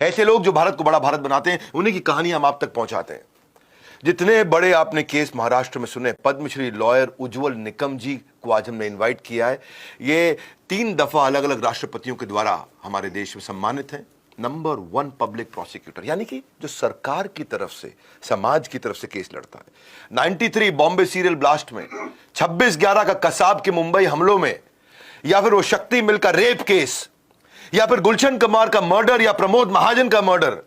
ऐसे लोग जो भारत को बड़ा भारत बनाते हैं, उन्हीं की कहानी हम आप तक पहुंचाते हैं। जितने बड़े आपने केस महाराष्ट्र में सुने, पद्मश्री लॉयर उज्जवल निकम जी को आज हमने इनवाइट किया है। ये 3 दफा अलग अलग राष्ट्रपतियों के द्वारा हमारे देश में सम्मानित हैं। नंबर 1 पब्लिक प्रोसिक्यूटर, यानी कि जो सरकार की तरफ से, समाज की तरफ से केस लड़ता है। 93 बॉम्बे सीरियल ब्लास्ट में, 26/11 का कसाब के मुंबई हमलों में, या फिर वो शक्ति मिल का रेप केस, या फिर गुलशन कुमार का मर्डर, या प्रमोद महाजन का मर्डर।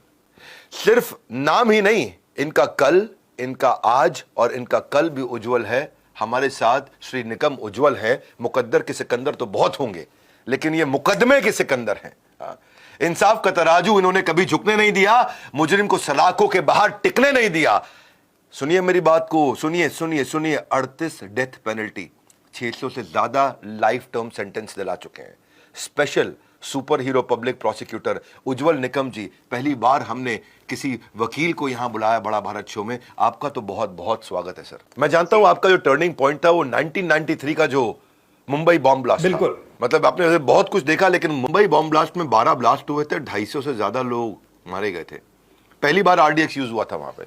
सिर्फ नाम ही नहीं, इनका कल, इनका आज और इनका कल भी उज्जवल है। हमारे साथ श्री निकम उज्जवल है। मुकद्दर के सिकंदर तो बहुत होंगे, लेकिन ये मुकदमे के सिकंदर हैं। इंसाफ का तराजू इन्होंने कभी झुकने नहीं दिया, मुजरिम को सलाखों के बाहर टिकने नहीं दिया। सुनिए मेरी बात को, सुनिए सुनिए सुनिए। 38 डेथ पेनल्टी, 600 से ज्यादा लाइफ टर्म सेंटेंस दिला चुके हैं। Special super hero public prosecutor Ujjwal Nikam ji, पहली बार हमने किसी वकील को यहां बुलाया बड़ा भारत शो में। आपका तो बहुत बहुत स्वागत है सर। मैं जानता हूं आपका जो टर्निंग पॉइंट था वो 1993 का जो मुंबई बॉम्ब ब्लास्ट था। बिल्कुल, मतलब आपने वैसे बहुत कुछ देखा, लेकिन मुंबई बॉम्ब ब्लास्ट में 12 ब्लास्ट हुए थे, 250 से ज्यादा लोग मारे गए थे। पहली बार आरडीएक्स यूज हुआ था वहां पे।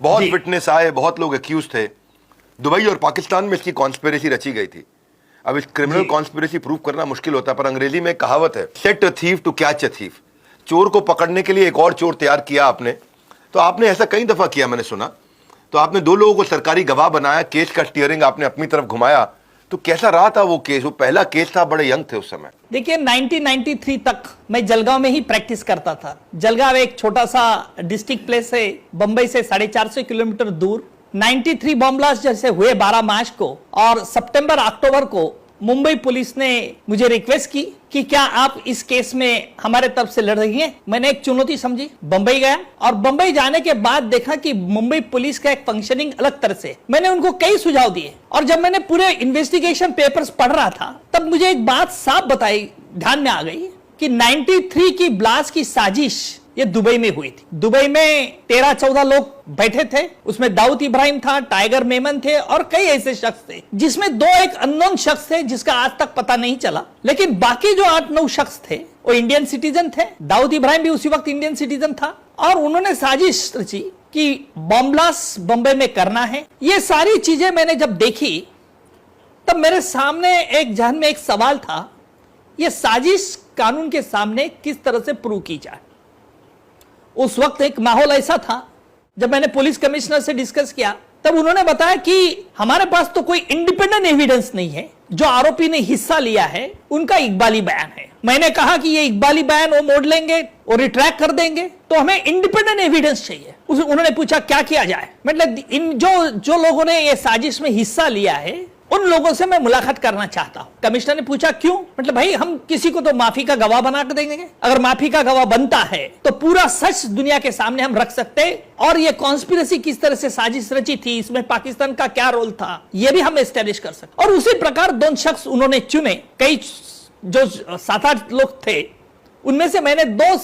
बहुत विटनेस आए, बहुत लोग एक्यूज थे। दुबई और पाकिस्तान में इसकी कॉन्स्पिरेसी रची गई थी। अब इस क्रिमिनल कॉन्स्पिरेसी प्रूव करना मुश्किल होता है, पर अंग्रेजी में एक कहावत है, set a thief to catch a thief. चोर को पकड़ने के लिए एक और चोर तैयार किया आपने। तो आपने ऐसा कई दफा किया, मैंने सुना। तो आपने 2 लोगों को सरकारी गवाह बनाया, केस का स्टीयरिंग आपने अपनी तरफ घुमाया। तो कैसा रहा था वो केस? वो पहला केस था, बड़े यंग थे उस समय। देखिए 1993 तक मैं जलगांव में ही प्रैक्टिस करता था। जलगांव एक छोटा सा डिस्ट्रिक्ट प्लेस है, बंबई से 450 किलोमीटर दूर। 93 बॉम्ब ब्लास्ट जैसे हुए 12 मार्च को, और सितंबर अक्टूबर को मुंबई पुलिस ने मुझे रिक्वेस्ट की कि क्या आप इस केस में हमारे तरफ से लड़ रही हैं। मैंने एक चुनौती समझी, बंबई गया, और बंबई जाने के बाद देखा कि मुंबई पुलिस का एक फंक्शनिंग अलग तरह से। मैंने उनको कई सुझाव दिए, और जब मैंने पूरे इन्वेस्टिगेशन पेपर्स पढ़ रहा था, तब मुझे एक बात साफ बताई, ध्यान में आ गई कि 93 की ब्लास्ट की साजिश ये दुबई में हुई थी। दुबई में 13-14 लोग बैठे थे, उसमें दाऊद इब्राहिम था, टाइगर मेमन थे, और कई ऐसे शख्स थे, जिसमें 2 एक अननोन शख्स थे जिसका आज तक पता नहीं चला। लेकिन बाकी जो 8-9 शख्स थे वो इंडियन सिटीजन थे। दाऊद इब्राहिम भी उसी वक्त इंडियन सिटीजन था, और उन्होंने साजिश रची कि बॉम्ब ब्लास्ट बंबई में करना है। ये सारी चीजें मैंने जब देखी, तब मेरे सामने एक जहन में एक सवाल था, यह साजिश कानून के सामने किस तरह से प्रूव की जाए। उस वक्त एक माहौल ऐसा था, जब मैंने पुलिस कमिश्नर से डिस्कस किया, तब उन्होंने बताया कि हमारे पास तो कोई इंडिपेंडेंट एविडेंस नहीं है। जो आरोपी ने हिस्सा लिया है उनका इकबाली बयान है। मैंने कहा कि ये इकबाली बयान वो मोड़ लेंगे और रिट्रैक्ट कर देंगे, तो हमें इंडिपेंडेंट एविडेंस चाहिए। उन्होंने पूछा क्या किया जाए। मतलब इन जो लोगों ने ये साजिश में हिस्सा लिया है, उन लोगों से मैं मुलाकात करना चाहता हूं। कमिश्नर ने पूछा क्यों? मतलब भाई, हम किसी को तो माफी का गवाह बना कर देंगे। अगर माफी का गवाह बनता है तो पूरा सच दुनिया के सामने हम रख सकते हैं, और ये कॉन्स्पिरेसी किस तरह से साजिश रची थी, इसमें पाकिस्तान का क्या रोल था, ये भी हम एस्टेब्लिश कर सकते। और उसी प्रकार 2 शख्स उन्होंने चुने। कई जो 7-8 लोग थे, उनमें से मैंने 2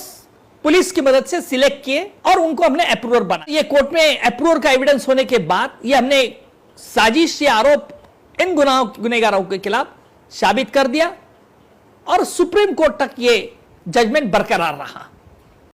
पुलिस की मदद से सिलेक्ट किए, और उनको हमने अप्रूवर बना। ये कोर्ट में अप्रूवर का एविडेंस होने के बाद ये हमने साजिश या आरोप इन गुनहगारों के खिलाफ साबित कर दिया, और सुप्रीम कोर्ट तक ये जजमेंट बरकरार रहा।